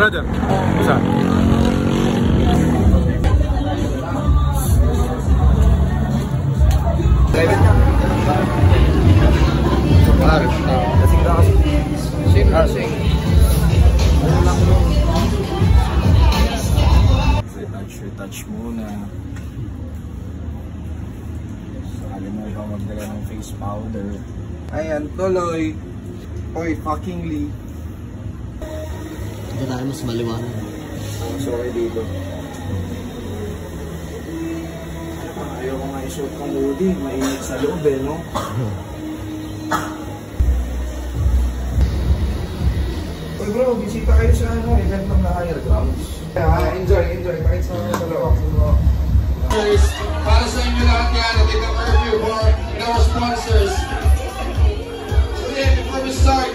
Brother, isa. Kasing na kasi. Sing. Touch muna. Alam mo ba magdala ng face powder? Ayan, tuloy. Oy, fucking Lee. Ito tayo mas maliwanag. Sorry dito. Ayoko nga i-shoot kong hoodie. Mainit sa loob eh, no? Uy bro, bisita kayo sa event ng Higher Grounds. Enjoy. Kahit sa loob. Para sa inyo lahat yan, at ito curfew for our sponsors. So yeah, before we start,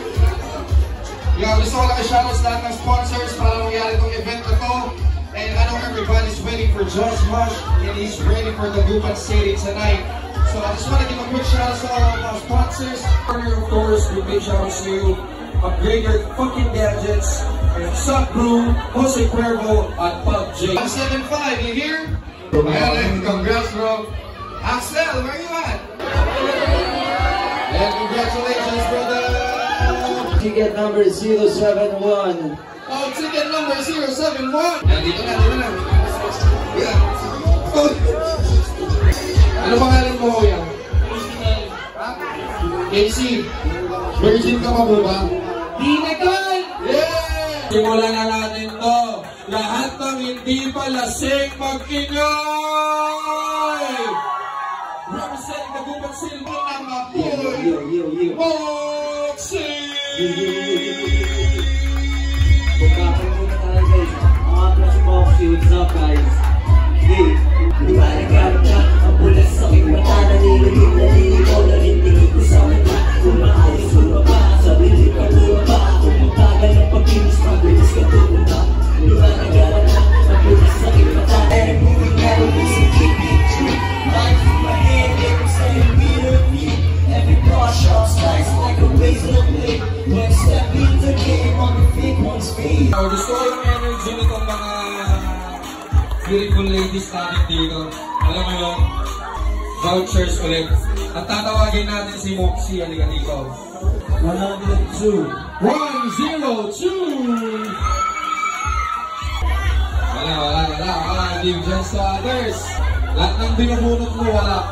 gusto ko lang i-shoutouts lahat ng sponsors para mangyari itong event na to. And I know everybody's waiting for Josh Mush and he's ready for the Gupan City tonight. So I just want to give a quick shout out to all of our sponsors. Of course, we big shout out to you. Upgrade your fucking gadgets. Suck Brew, Jose Cuervo, at PUBG. 175, you hear? Ayan, congrats bro. Axel, where you at? And congratulations, brother. Ticket number 071. Oh, ticket number 071. Dito na. Yeah. Ano pangalan mo, Kuya? Casey. Virgin ka pa po ba? Dinagay! Yeah! Simulan na natin to. Lahat ng hindi pa lasing mag-ingay! Represent the Gupan City ng Mapoy! Boxing! Pagkakaroon muna tayo guys. Ang apla si Moxie. What's up guys? Hey! Liwanag ka ang pulas sa aking mata. Naniligid na liligaw na rin tingin ko sa mata. Kung maayos lumaba, sabili ka lumaba. Kung magtagal ng pagkinis, mabilis ka tumunda. Liwanag ka ang pulas sa aking mata. And moving out of this tree. Life in my hand, every second beat of me. Every bar sharp slice like a razor blade. When step in the game on the fake one's face. Gusto ko yung energy nitong mga beautiful ladies natin dito. Alam mo yun? Vouchers ulit. At tatawagin natin si Moxie. Halika dito. 102. 102! Wala. Give just to others. Lahat ng binubunot mo, wala.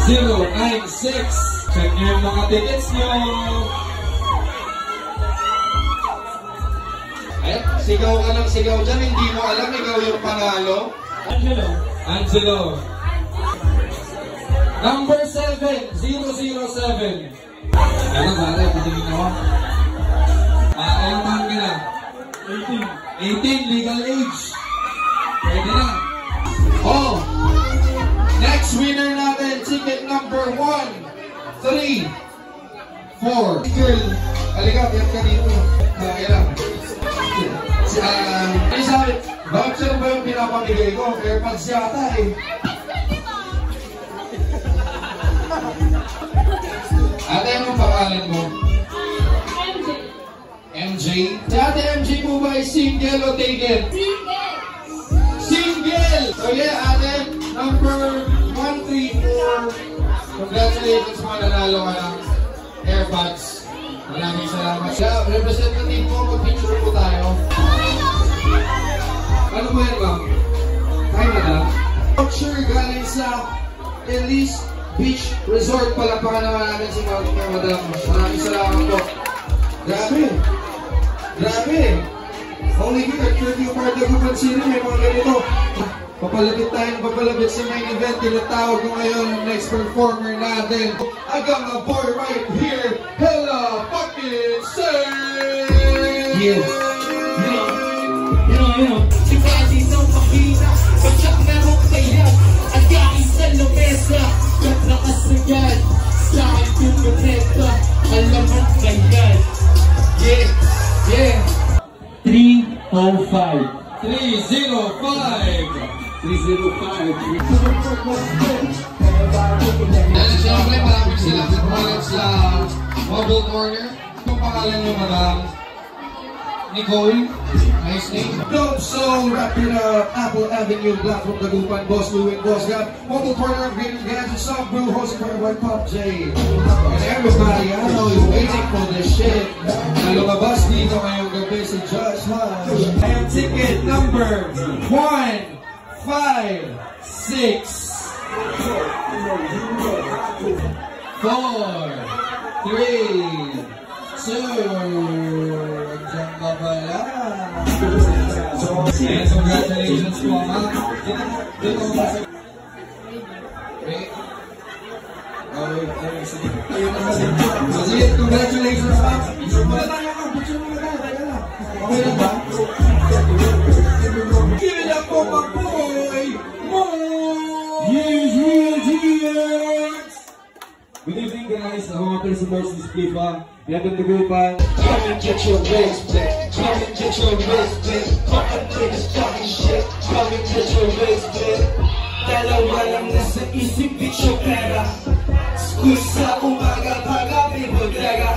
096. Check nyo yung mga tickets nyo. Sigaw ka ng sigaw dyan, hindi mo alam, ikaw yung panalo. Angelo. Number 7, 007. Ano ba, patingin ako. Ilang taon ka na? 18, legal age. Pwede na. Oh, next winner natin, ticket number 1, 3, 4. Girl, halika, biyak ka dito. Kailan? Ay sabi, voucher ba yung pinapamigay ko? AirPods yata eh. Ate, anong pangalan mo? MJ. Si Ate MJ mo ba ay single o taken? Single! So yeah, Ate, number 134. Congratulations mga nanalo ka ng AirPods. Maraming salamat siya. Representative po, mag-picture po tayo. Ano po yan, ma'am? Hi, madam. Voucher galing sa Elise Beach Resort. Palapakan naman natin si madam. Maraming salamat po. Grabe. Only good at curfew part of Gupan City. May mga ganito. Papalapit sa main event. Tinatawag ko ngayon ang next performer natin. I got my boy right here. Hello, fucking say! Yes. You know. Si Francis ang pakina. Pagsak merong kaya. At kain sa lamesa. Katlakas na yan. Sa akin kumuleta. Alam mo ganyan. Yeah. 305. 305. Dahil siyempre maraming salamat sa Mobile Corner. Anong pangalan nyo, madam? Nicole, nice name. Dope Soul, wrapping up Apple Avenue, Black from Dagupan, Boss Lou and Boss Gab, mobile partner of Green Gadget, Soft Brew, hosted by Pop J. And everybody, I know is waiting for this shit. Na lumabas dito ngayong gabi si Josh Hush. And ticket number 1, 5, 6, 4, 3, 2, Diyan ka pala. And congratulations po, ma'am. Dito ko ba sa... Sige, congratulations, ma'am. Wala tayo ka, picture mo na. Okay na ba? Give it up po, mag-boy! Yes! Good evening guys, ako nga pala si Morse Displipa. Pinatong Dagupan. Come and get your respect. Come and get your respect. Fuck up niggas talking shit. Come and get your respect. Dalawa lang nasa isip, bitch yung pera. School sa umaga, pag-api, bodega,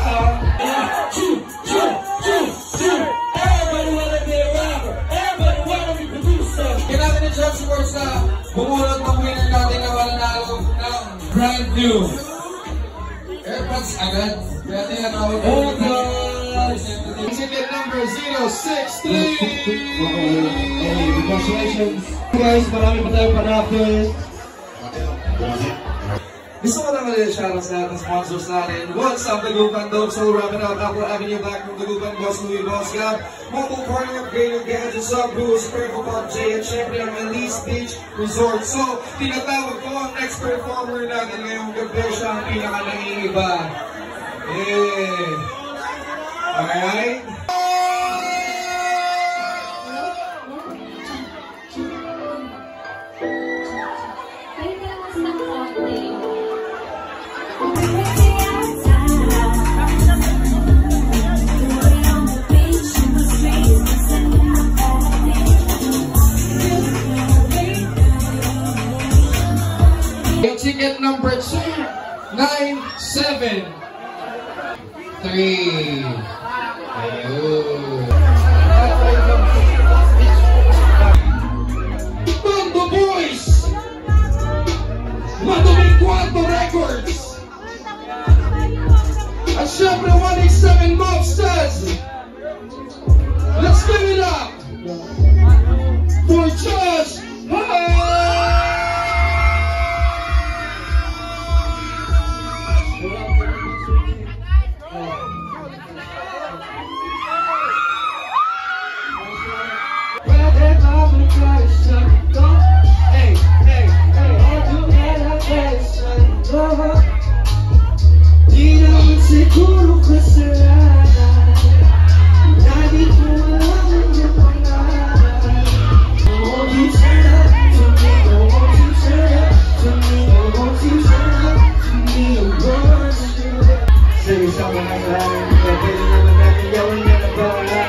Everybody wanna be a rapper. Everybody wanna be a producer. Kailangan ni Josh Sports na bumunod ng winner natin na wala nalo ng brand new AirPods agad. Kaya tinatawag ko. Oh God! Ticket number 063! Hey, congratulations! Guys, marami pa tayong panapos. Gusto ko lang ulit shoutouts lahat ng sponsors natin. What's up, Dagupan, Dope Soul, wrapping up Apple Avenue, Black from Dagupan, Boss Louie, Boss Gab, mobile partner of Greater Gadget, Soft Brew, Sperco Pop J, at syempre ang Elise Beach Resort. So, tinatawag ko ang next performer natin ngayong gabi, siya ang pinaka-nangingiba. Yeah! Alright? Ticket number 297. 3. Bumbo Boys! Maduming Kwanto Records! At syempre 187 Mobsters! Let's give it up for Josh Hush! Di naman siguro kasalanan. Lagi ko alam ang iyong pangalan. Won't you turn up to me? Won't you turn up to me? Won't you turn up to me? Won't you? Sige sa mga lahat, pwede naman natin gawin yan ang bahala.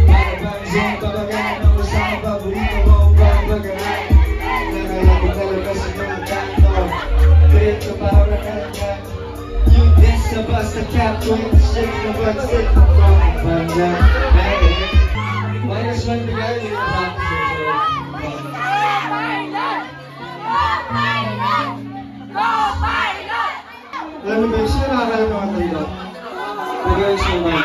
Para bang siyang tabagan ang usang paborito mo ang pagpagalan. Nakalapit talaga sa mga kanto. Dito para kanya. You dance na basta cap ko yung shake na bagsit mo ang banda. Minus 1 bigay yung alam mo ba siya nakakala mga tayo? Bigay siya man.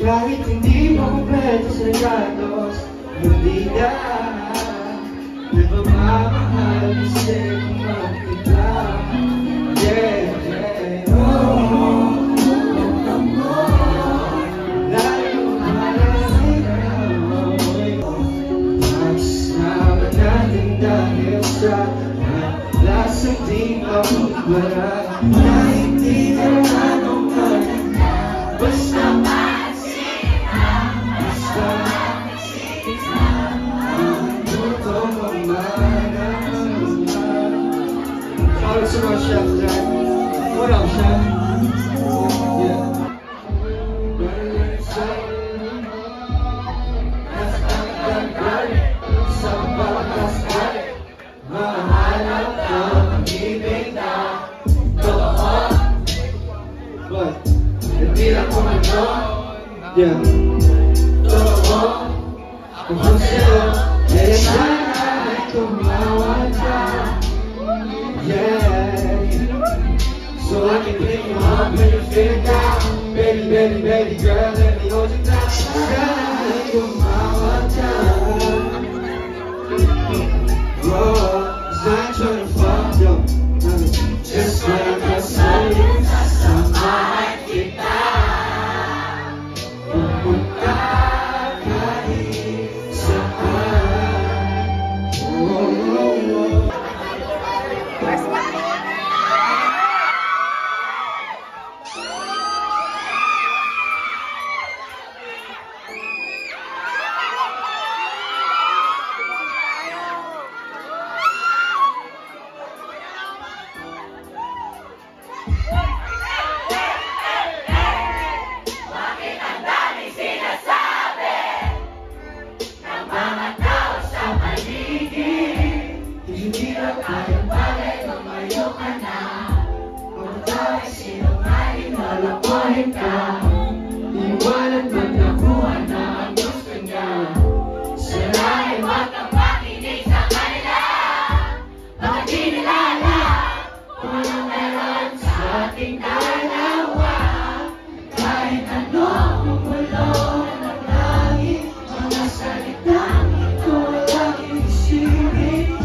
Kahit hindi mo kompleto sa gatos, hindi na nagmamahal kasi kung magkita. Yeah, yeah, oh, layo maraming magsama natin dahil sa lasang di mawala na hindi na anong kanya. Basta so much, Chef Jack. What up, Chef? Yeah. Yeah. Kung sa'yo, kaya sana ay tumawag ka. Yeah. So I can pick you up when you feel down. Baby, baby, baby girl, let me hold you down. Sana ay tumawag ka. Whoa, 'cause I ain't tryna fuck you. Just wanna press on you. Sasamahan kita. Pupunta kahit saan. Hindi na kayang bagay, lumayo ka na. Kung ikaw ay sinungaling, lalamuhin ka. Iwanan man nakuha na ang gusto niya. Sila ay matang makinig sa kanila. Bakit di nila alam kung anong meron sa ating dalawa? Kahit ano ang bulong ng langit, mga salitang ito ay laging isipin.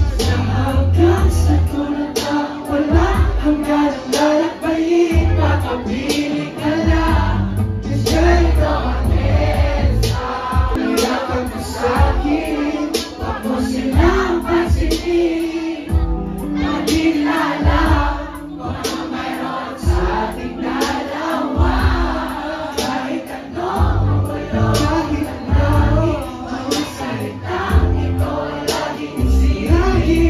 Hanggang sa tulad na wala hanggang lalakbayin, makapiling ka lang. Kasi ikaw ang esa. Iyakan ko sa'kin, wag mo silang pansinin. Hindi nila alam kung ano mayroon sa ating dalawa. Kahit ano ang wala, kahit ano mga salitang ito ay laging isipin.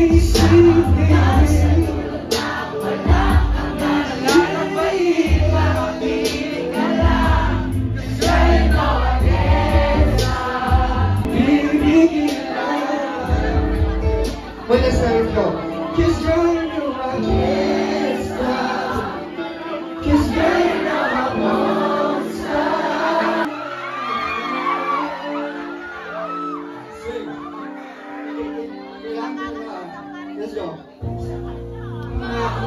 Hanggang sa tulad na wala hanggang lalakbayin, makapiling ka lang. Kasi ikaw ang esa. Bibigyan lang. When it's time to go, cause you're my esa. Cause you're my monster. Let's go.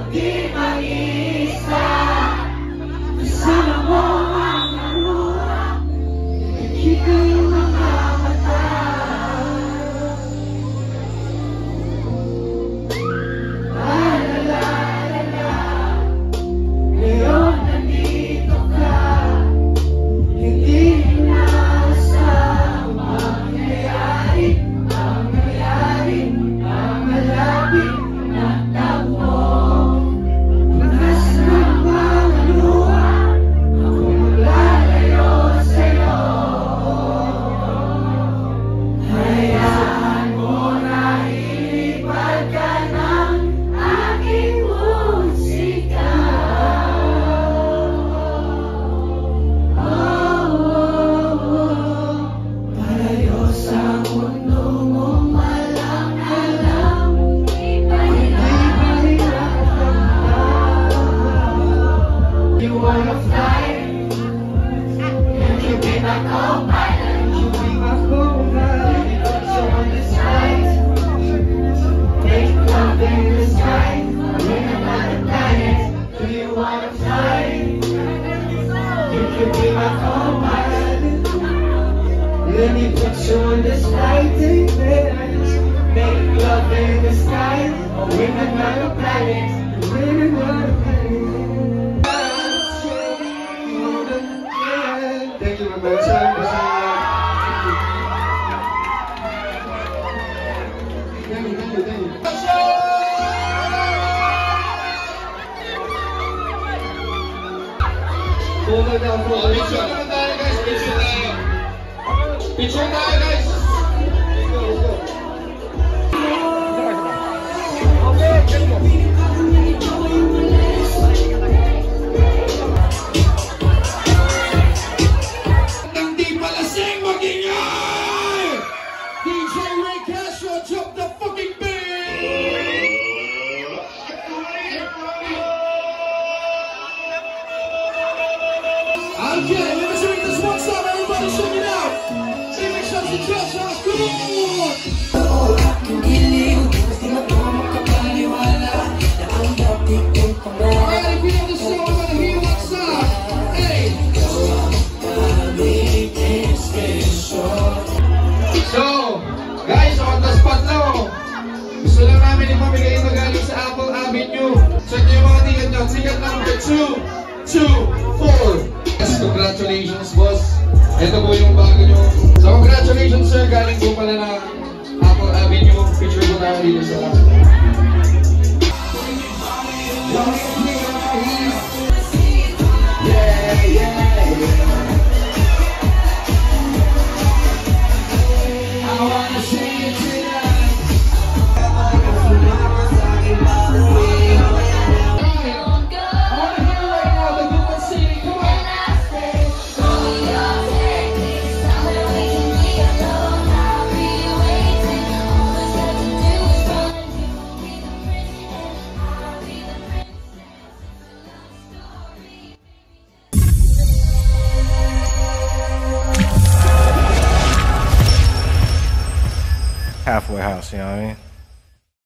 Di mag-isa, kasama mo ang naluha. Nakikita yung mga mata. La-la-la-la-la. Ngayon nandito ka. Hindi inaasang mangyayari, mangyayari, ang malapit na tagpo. Bukas na mga luha, ako maglalayo sa'yo. Hayaan mo na ilipad ka ng aking musika. Palayo sa mundo mong walang alam. You wanna fly? Can you be my co-pilot? Can you be my co-pilot? So on this night, make love in the sky. In another planet, do you wanna fly? You can be my co-pilot. Let me put you on this flight, baby. Make love in the sky. In another planet, in another planet. Thank you very much. Thank you. Picture naman tayo guys, picture tayo. Picture tayo guys. Let's go. Hindi pala sing mag-ingay! DJ Ray Castro, drop the fucking beat! Okay, let me show you this one song. sing it out. Say make sure to trust us. Good. Alright, if you know the song, I'm gonna hear that song. Hey. So, guys, on the spot lang ako. Gusto lang namin ipamigay ito galing sa Apple Avenue. Check nyo yung mga ticket nyo. Ticket number 224. Yes, congratulations, boss. Ito po yung bago nyo. So, congratulations, sir. Galing po pala na Apple Avenue. Picture ko tayo dito sa last. Yeah, yeah, yeah. I wanna see you tonight. I wanna hear right now the people singing. Come on. Halfway house, you know what I mean?